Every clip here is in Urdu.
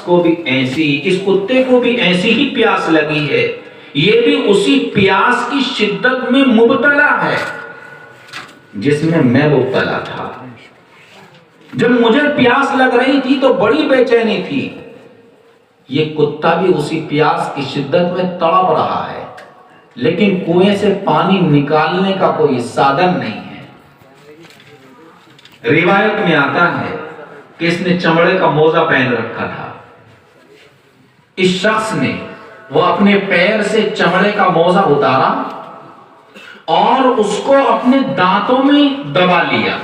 کو بھی ایسی، اس کتے کو بھی ایسی ہی پیاس لگی ہے، یہ بھی اسی پیاس کی شدت میں مبتلا ہے جس میں میں مبتلا تھا۔ جب مجھے پیاس لگ رہی تھی تو بڑی بے چینی تھی، یہ کتا بھی اسی پیاس کی شدت میں تڑپ رہا ہے، لیکن کنویں سے پانی نکالنے کا کوئی سادن نہیں ہے۔ روایت میں آتا ہے کہ اس نے چمڑے کا موزہ پہن رکھا تھا۔ اس شخص نے وہ اپنے پیر سے چمڑے کا موزہ اتارا اور اس کو اپنے دانتوں میں دبا لیا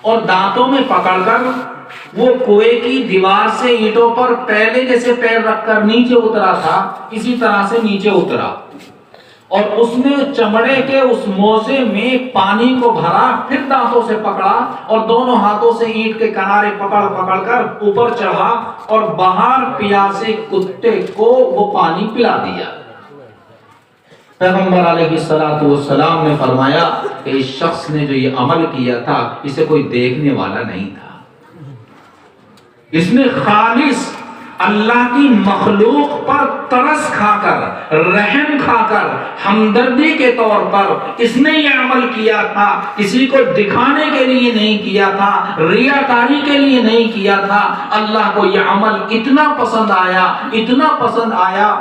اور دانتوں میں پکڑ کر وہ کنویں کی دیوار سے اینٹوں پر پہلے جیسے پیر رکھ کر نیچے اترا تھا اسی طرح سے نیچے اترا، اور اس نے چمڑے کے اس موزے میں پانی کو بھرا، پھر دانتوں سے پکڑا اور دونوں ہاتھوں سے اینٹ کے کنارے پکڑ پکڑ کر اوپر چڑھا اور باہر پیاسے کتے کو وہ پانی پلا دیا۔ پیغمبر علیہ الصلوۃ والسلام نے فرمایا کہ اس شخص نے جو یہ عمل کیا تھا اسے کوئی دیکھنے والا نہیں تھا، اس نے خالص اللہ کی مخلوق پر ترس کھا کر، رحم کھا کر، ہمدردی کے طور پر اس نے یہ عمل کیا تھا، کسی کو دکھانے کے لیے نہیں کیا تھا، ریاکاری کے لیے نہیں کیا تھا۔ اللہ کو یہ عمل اتنا پسند آیا، اتنا پسند آیا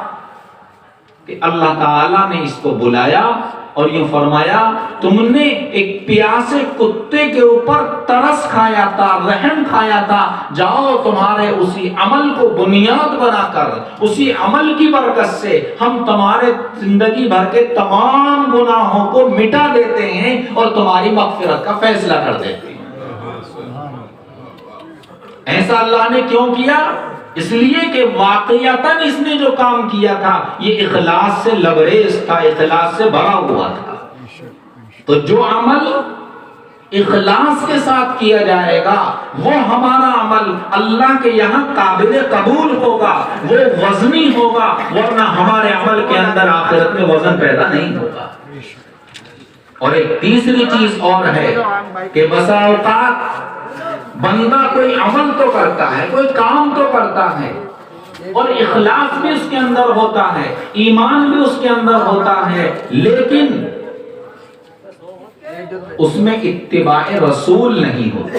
کہ اللہ تعالیٰ نے اس کو بلایا اور یہ فرمایا تم نے ایک پیاسے کتے کے اوپر ترس کھایا تھا، رحم کھایا تھا، جاؤ تمہارے اسی عمل کو بنیاد بنا کر، اسی عمل کی برکت سے ہم تمہارے زندگی بھر کے تمام گناہوں کو مٹا دیتے ہیں اور تمہاری مغفرت کا فیصلہ کر دیتے ہیں۔ ایسا اللہ نے کیوں کیا؟ اس لیے کہ واقعتاً اس نے جو کام کیا تھا یہ اخلاص سے لبریز تھا، اخلاص سے بھرا ہوا تھا۔ تو جو عمل اخلاص کے ساتھ کیا جائے گا وہ ہمارا عمل اللہ کے یہاں قابل قبول ہوگا، وہ وزنی ہوگا، ورنہ ہمارے عمل کے اندر آخرت میں وزن پیدا نہیں ہوگا۔ اور ایک تیسری چیز اور ہے کہ بسا اوقات بندہ کوئی عمل تو کرتا ہے، کوئی کام تو کرتا ہے اور اخلاص بھی اس کے اندر ہوتا ہے، ایمان بھی اس کے اندر ہوتا ہے، لیکن اس میں اتباع رسول نہیں ہوتی،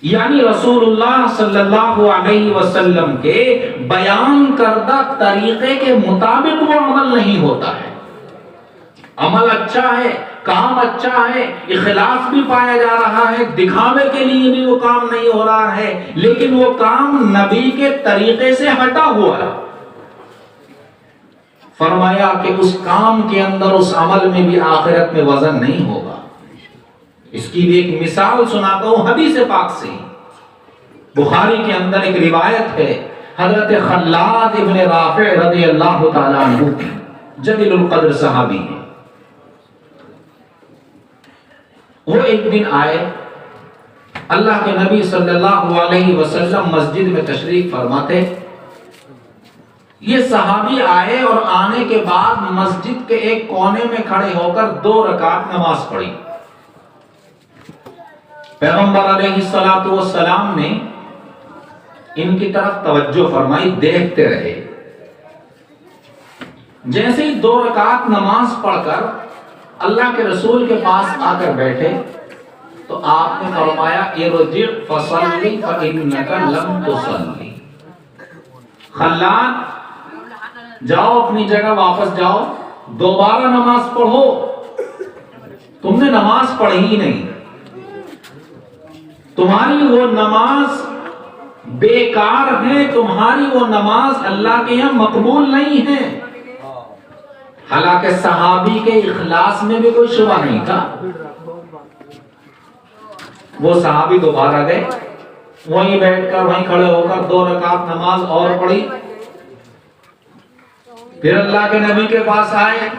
یعنی رسول اللہ صلی اللہ علیہ وسلم کے بیان کردہ طریقے کے مطابق وہ عمل نہیں ہوتا ہے۔ عمل اچھا ہے، کام اچھا ہے، اخلاص بھی پایا جا رہا ہے، دکھاوے کے لیے بھی وہ کام نہیں ہو رہا ہے، لیکن وہ کام نبی کے طریقے سے ہٹا ہوا ہے۔ فرمایا کہ اس کام کے اندر، اس عمل میں بھی آخرت میں وزن نہیں ہوگا۔ اس کی بھی ایک مثال سناتا ہوں حدیث پاک سے۔ بخاری کے اندر ایک روایت ہے، حضرت خلاد ابن رافع رضی اللہ تعالیٰ عنہ جلیل القدر صحابی ہیں۔ وہ ایک دن آئے، اللہ کے نبی صلی اللہ علیہ وسلم مسجد میں تشریف فرماتے، یہ صحابی آئے اور آنے کے بعد مسجد کے ایک کونے میں کھڑے ہو کر 2 رکعت نماز پڑھی۔ پیغمبر علیہ الصلوۃ والسلام نے ان کی طرف توجہ فرمائی، دیکھتے رہے۔ جیسے ہی 2 رکعت نماز پڑھ کر اللہ کے رسول کے پاس آ کر بیٹھے تو آپ نے فرمایا ارجع فصلی فإنک لم تصلی، خلاد جاؤ اپنی جگہ واپس جاؤ، دوبارہ نماز پڑھو، تم نے نماز پڑھی ہی نہیں، تمہاری وہ نماز بیکار ہے، تمہاری وہ نماز اللہ کے یہاں مقبول نہیں ہے۔ حالانکہ صحابی کے اخلاص میں بھی کوئی شبہ نہیں تھا۔ وہ صحابی دوبارہ گئے، وہیں بیٹھ کر، وہیں کھڑے ہو کر 2 رکعت نماز اور پڑھی۔ پھر اللہ کے نبی کے پاس آئے،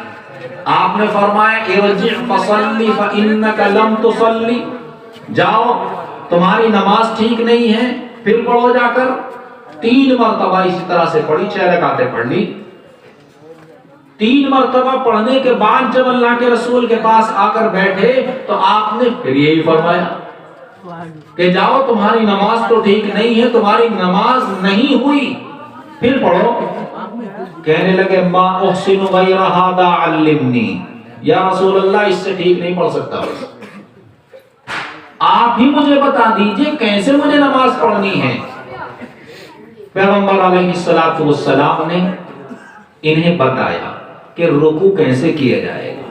آپ نے فرمایا ارجع فصلی فإنک لم تصلی، جاؤ تمہاری نماز ٹھیک نہیں ہے، پھر پڑھو جا کر۔ 3 مرتبہ اسی طرح سے پڑھی، 6 رکعتیں پڑھ لی۔ 3 مرتبہ پڑھنے کے بعد جب اللہ کے رسول کے پاس آ کر بیٹھے تو آپ نے پھر یہی فرمایا کہ جاؤ تمہاری نماز تو ٹھیک نہیں ہے، تمہاری نماز نہیں ہوئی، پھر پڑھو۔ کہنے لگے ما احسن غیر ھذا علمنی، یا رسول اللہ اس سے ٹھیک نہیں پڑھ سکتا، آپ ہی مجھے بتا دیجئے کیسے مجھے نماز پڑھنی ہے۔ پیغمبر علیہ الصلوۃ والسلام نے انہیں بتایا کہ رکوع کیسے کیا جائے گا،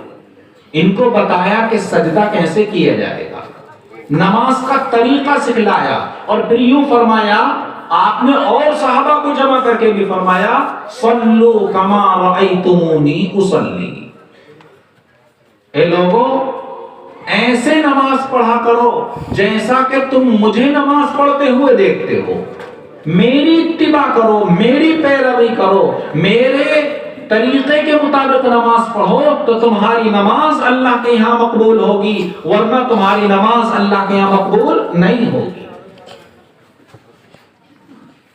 ان کو بتایا کہ سجدہ کیسے کیا جائے گا، نماز کا طریقہ سکھلایا، اور پھر یوں فرمایا، آپ نے اور صحابہ کو جمع کر کے بھی فرمایا صلو کما رأیتمونی اصلی، اے لوگو ایسے نماز پڑھا کرو جیسا کہ تم مجھے نماز پڑھتے ہوئے دیکھتے ہو، میری اتباع کرو، میری پیروی کرو، میرے طریقے کے مطابق نماز پڑھو تو تمہاری نماز اللہ کے یہاں مقبول ہوگی، ورنہ تمہاری نماز اللہ کے یہاں مقبول نہیں ہوگی۔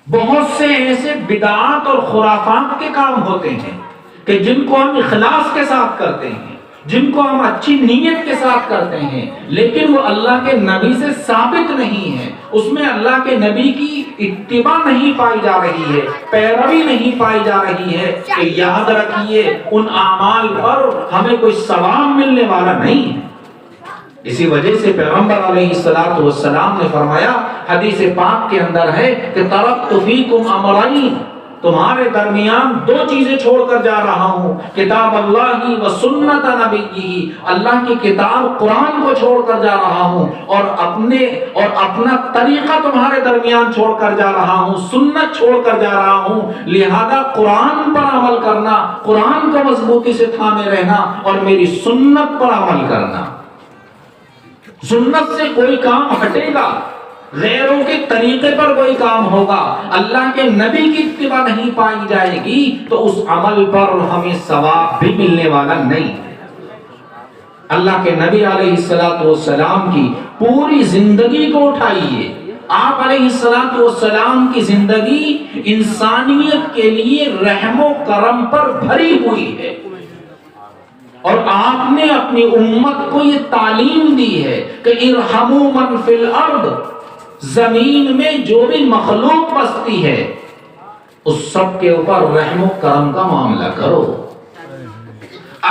بہت سے ایسے بدعات اور خرافات کے کام ہوتے ہیں کہ جن کو ہم اخلاص کے ساتھ کرتے ہیں، جن کو ہم اچھی نیت کے ساتھ کرتے ہیں، لیکن وہ اللہ کے نبی سے ثابت نہیں ہے، اس میں اللہ کے نبی کی اتباع نہیں پائی جا رہی ہے، پیروی نہیں پائی جا رہی ہے، کہ یاد رکھیے ان اعمال پر ہمیں کوئی ثواب ملنے والا نہیں ہے۔ اسی وجہ سے پیغمبر علیہ الصلوۃ والسلام نے فرمایا، حدیث پاک کے اندر ہے کہ ترکت فیکم امرین، تمہارے درمیان دو چیزیں چھوڑ کر جا رہا ہوں، کتاب اللہ و سنت نبی، اللہ کی کتاب قرآن کو چھوڑ کر جا رہا ہوں، اور اپنا طریقہ تمہارے درمیان چھوڑ کر جا رہا ہوں، سنت چھوڑ کر جا رہا ہوں، لہذا قرآن پر عمل کرنا، قرآن کو مضبوطی سے تھامے رہنا، اور میری سنت پر عمل کرنا۔ سنت سے کوئی کام ہٹے گا، غیروں کے طریقے پر کوئی کام ہوگا، اللہ کے نبی کی اتباع نہیں پائی جائے گی تو اس عمل پر ہمیں ثواب بھی ملنے والا نہیں ہے۔ اللہ کے نبی علیہ الصلوۃ والسلام کی پوری زندگی کو اٹھائیے، آپ علیہ الصلوۃ والسلام کی زندگی انسانیت کے لیے رحم و کرم پر بھری ہوئی ہے، اور آپ نے اپنی امت کو یہ تعلیم دی ہے کہ ارحموا من فی الارض، زمین میں جو بھی مخلوق بستی ہے اس سب کے اوپر رحم و کرم کا معاملہ کرو۔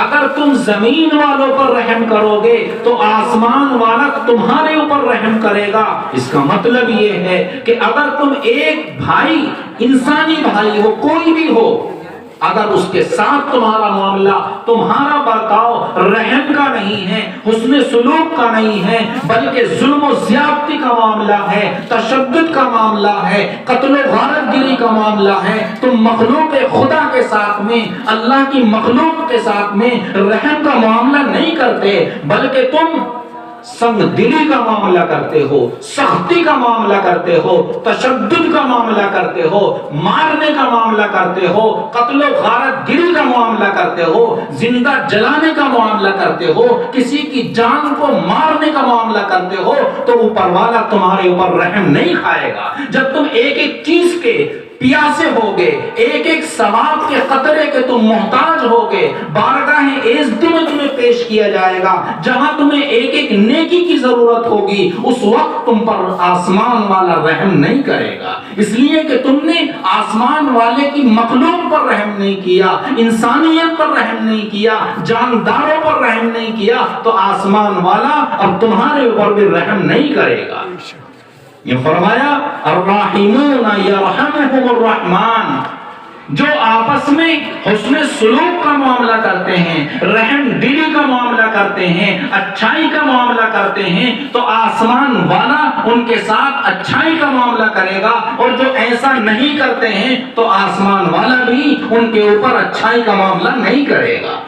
اگر تم زمین والوں پر رحم کرو گے تو آسمان والا تمہارے اوپر رحم کرے گا۔ اس کا مطلب یہ ہے کہ اگر تم ایک بھائی، انسانی بھائی ہو، کوئی بھی ہو، اگر اس کے ساتھ تمہارا معاملہ، تمہارا برتاؤ رحم کا نہیں ہے، حسن سلوک کا نہیں ہے، بلکہ ظلم و زیادتی کا معاملہ ہے، تشدد کا معاملہ ہے، قتل و غارت گری کا معاملہ ہے، تم مخلوق خدا کے ساتھ میں، اللہ کی مخلوق کے ساتھ میں رحم کا معاملہ نہیں کرتے، بلکہ تم سنگ دلی کا معاملہ کرتے ہو، سختی کا معاملہ کرتے ہو، تشدد کا معاملہ کرتے ہو، مارنے کا معاملہ کرتے ہو، قتل و غارت گری کا معاملہ کرتے ہو، زندہ جلانے کا معاملہ کرتے ہو، کسی کی جان کو مارنے کا معاملہ کرتے ہو، تو اوپر والا تمہارے اوپر رحم نہیں کھائے گا۔ جب تم ایک ایک چیز کے پیاسے ہوگے، ایک ایک ثواب کے قطرے کے تم محتاج ہوگے، بارگاہ عزت میں تمہیں پیش کیا جائے گا، جہاں تمہیں ایک ایک نیکی کی ضرورت ہوگی، اس وقت تم پر آسمان والا رحم نہیں کرے گا، اس لیے کہ تم نے آسمان والے کی مخلوق پر رحم نہیں کیا، انسانیت پر رحم نہیں کیا، جانداروں پر رحم نہیں کیا، تو آسمان والا اب تمہارے اوپر بھی رحم نہیں کرے گا۔ یہ فرمایا الراحمون یرحمہم الرحمن، جو آپس میں حسن سلوک کا معاملہ کرتے ہیں، رحم دلی کا معاملہ کرتے ہیں، اچھائی کا معاملہ کرتے ہیں، تو آسمان والا ان کے ساتھ اچھائی کا معاملہ کرے گا، اور جو ایسا نہیں کرتے ہیں تو آسمان والا بھی ان کے اوپر اچھائی کا معاملہ نہیں کرے گا۔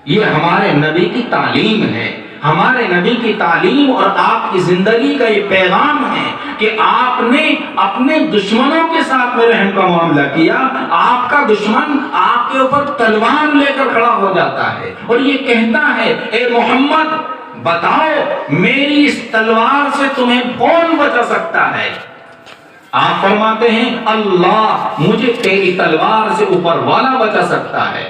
یہ ہمارے نبی کی تعلیم ہے، ہمارے نبی کی تعلیم اور آپ کی زندگی کا یہ پیغام ہے کہ آپ نے اپنے دشمنوں کے ساتھ میں رحم کا معاملہ کیا۔ آپ کا دشمن آپ کے اوپر تلوار لے کر کھڑا ہو جاتا ہے اور یہ کہتا ہے، اے محمد بتاؤ میری اس تلوار سے تمہیں کون بچا سکتا ہے؟ آپ فرماتے ہیں اللہ، مجھے تیری تلوار سے اوپر والا بچا سکتا ہے۔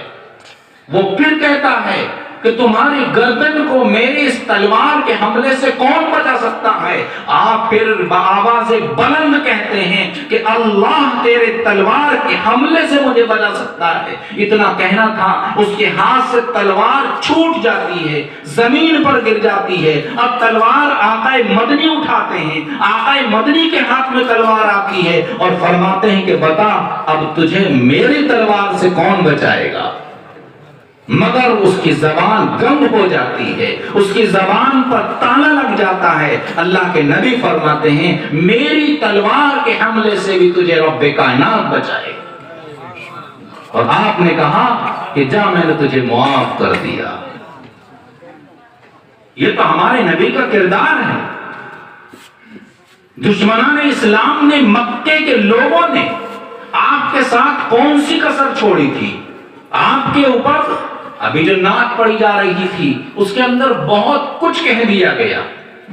وہ پھر کہتا ہے کہ تمہاری گردن کو میری اس تلوار کے حملے سے کون بچا سکتا ہے؟ آپ پھر بآواز بلند کہتے ہیں کہ اللہ تیرے تلوار کے حملے سے مجھے بچا سکتا ہے۔ اتنا کہنا تھا، اس کے ہاتھ سے تلوار چھوٹ جاتی ہے، زمین پر گر جاتی ہے۔ اب تلوار آقا مدنی اٹھاتے ہیں، آقا مدنی کے ہاتھ میں تلوار آتی ہے اور فرماتے ہیں کہ بتا اب تجھے میری تلوار سے کون بچائے گا؟ مگر اس کی زبان گم ہو جاتی ہے، اس کی زبان پر تالا لگ جاتا ہے۔ اللہ کے نبی فرماتے ہیں میری تلوار کے حملے سے بھی تجھے رب کائنات بچائے گا۔ اور آپ نے کہا کہ جا میں نے تجھے معاف کر دیا۔ یہ تو ہمارے نبی کا کردار ہے۔ دشمنان اسلام نے، مکے کے لوگوں نے آپ کے ساتھ کون سی کسر چھوڑی تھی؟ آپ کے اوپر ابھی جو نعت پڑھی جا رہی تھی اس کے اندر بہت کچھ کہہ دیا گیا،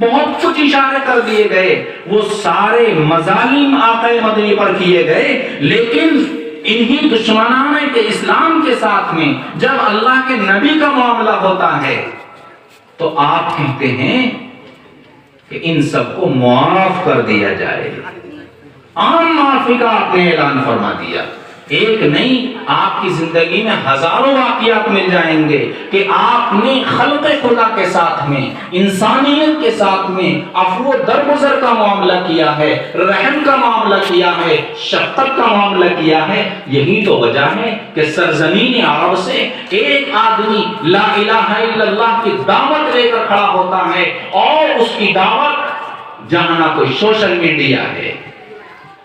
بہت کچھ اشارے کر دیے گئے، وہ سارے مظالم آقا مدنی پر کیے گئے، لیکن انہی دشمنان کے اسلام کے ساتھ میں جب اللہ کے نبی کا معاملہ ہوتا ہے تو آپ کہتے ہیں کہ ان سب کو معاف کر دیا جائے۔ عام معافی کا آپ نے اعلان فرما دیا۔ ایک نہیں، آپ کی زندگی میں ہزاروں واقعات مل جائیں گے کہ آپ نے خلق خدا کے ساتھ میں، انسانیت کے ساتھ میں عفو و درگزر کا معاملہ کیا ہے، رحم کا معاملہ کیا ہے، شفقت کا معاملہ کیا ہے۔ یہی تو وجہ ہے کہ سرزمین عرب سے ایک آدمی لا الہ الا اللہ کی دعوت لے کر کھڑا ہوتا ہے، اور اس کی دعوت جہاں نہ کوئی سوشل میڈیا ہے،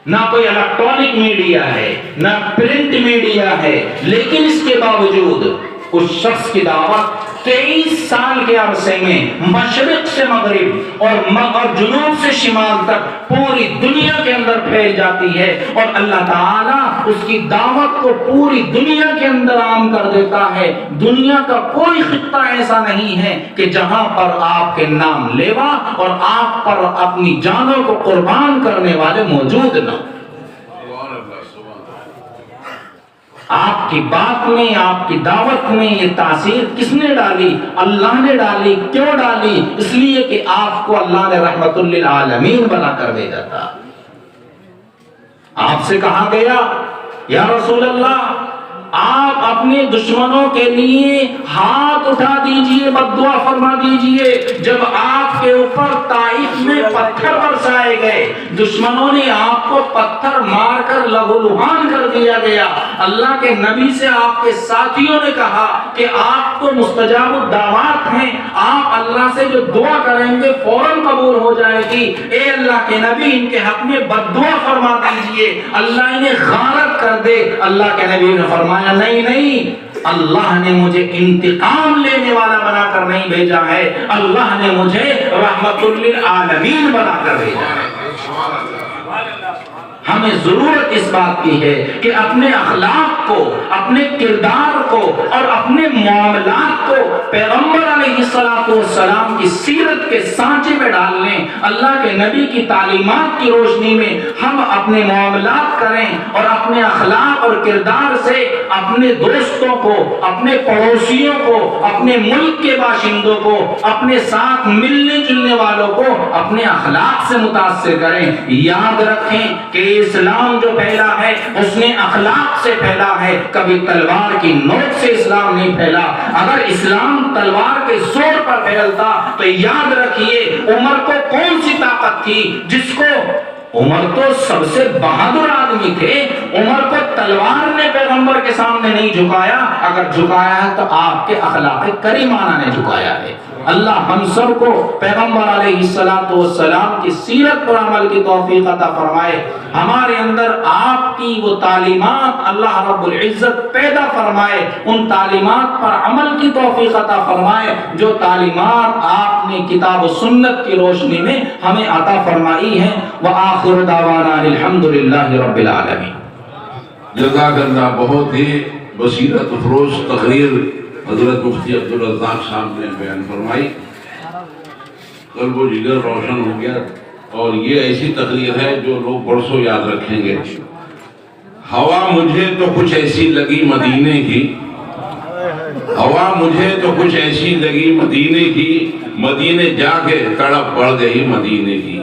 نہ کوئی الیکٹرانک میڈیا ہے، نہ پرنٹ میڈیا ہے، لیکن اس کے باوجود اس شخص کی دعوت 23 سال کے عرصے میں مشرق سے مغرب اور جنوب سے شمال تک پوری دنیا کے اندر پھیل جاتی ہے، اور اللہ تعالیٰ اس کی دعوت کو پوری دنیا کے اندر عام کر دیتا ہے۔ دنیا کا کوئی خطہ ایسا نہیں ہے کہ جہاں پر آپ کے نام لیوا اور آپ پر اپنی جانوں کو قربان کرنے والے موجود نہ ہوں۔ آپ کی بات میں، آپ کی دعوت میں یہ تاثیر کس نے ڈالی؟ اللہ نے ڈالی۔ کیوں ڈالی؟ اس لیے کہ آپ کو اللہ نے رحمت للعالمین بنا کر بھیجا تھا۔ آپ سے کہا گیا یا رسول اللہ آپ اپنے دشمنوں کے لیے ہاتھ اٹھا دیجئے، بد دعا فرما دیجئے۔ جب آپ کے اوپر طائف میں پتھر برسائے گئے، دشمنوں نے آپ کو پتھر مار کر لہو لہان کر دیا گیا، اللہ کے نبی سے آپ کے ساتھیوں نے کہا کہ آپ کو مستجاب الدعوات ہیں، آپ اللہ سے جو دعا کریں گے فوراً قبول ہو جائے گی۔ اے اللہ کے نبی ان کے حق میں بد دعا فرما دیجئے، اللہ انہیں غارت کر دے۔ اللہ کے نبی نے فرمایا نہیں، اللہ نے مجھے انتقام لینے والا بنا کر نہیں بھیجا ہے، اللہ نے مجھے رحمت للعالمین بنا کر بھیجا ہے۔ ہمیں ضرورت اس بات کی ہے کہ اپنے اخلاق کو، اپنے کردار کو اور اپنے معاملات کو پیغمبر علیہ السلام کی سیرت کے سانچے میں ڈال لیں۔ اللہ کے نبی کی تعلیمات کی روشنی میں ہم اپنے معاملات کریں اور اپنے اخلاق اور کردار سے اپنے دوستوں کو، اپنے پڑوسیوں کو، اپنے ملک کے باشندوں کو، اپنے ساتھ ملنے جلنے والوں کو اپنے اخلاق سے متاثر کریں۔ یاد رکھیں کہ اسلام جو پھیلا ہے اس نے اخلاق سے پھیلا ہے، کبھی تلوار کی نوک سے اسلام نہیں پھیلا۔ اگر اسلام تلوار کے زور پر پھیلتا تو یاد رکھیے عمر کو کون سی طاقت تھی جس کو، عمر تو سب سے بہادر آدمی تھے، عمر کو تلوار نے پیغمبر کے سامنے نہیں جھکایا، اگر جھکایا ہے تو آپ کے اخلاق کریمانہ نے جھکایا ہے۔ اللہ ہم سب کو پیغمبر علیہ السلام کی سیرت پر عمل کی توفیق عطا فرمائے، ہمارے اندر آپ کی وہ تعلیمات اللہ رب العزت پیدا فرمائے، ان تعلیمات پر عمل کی توفیق عطا فرمائے جو تعلیمات آپ نے کتاب و سنت کی روشنی میں ہمیں عطا فرمائی ہیں۔ وآخر دعوانا الحمدللہ رب العالمین۔ جزاک اللہ، بہت ہی بصیرت افروز تقریر حضرت مفتی عبدالرزاق صاحب نے بیان فرمائی، قلب و جگر روشن ہو گیا، اور یہ ایسی تقریر ہے جو لوگ برسوں یاد رکھیں گے۔ ہوا مجھے تو کچھ ایسی لگی مدینے کی، ہوا مجھے تو کچھ ایسی لگی مدینے کی، مدینے جا کے تڑپ پڑ گئی مدینے کی۔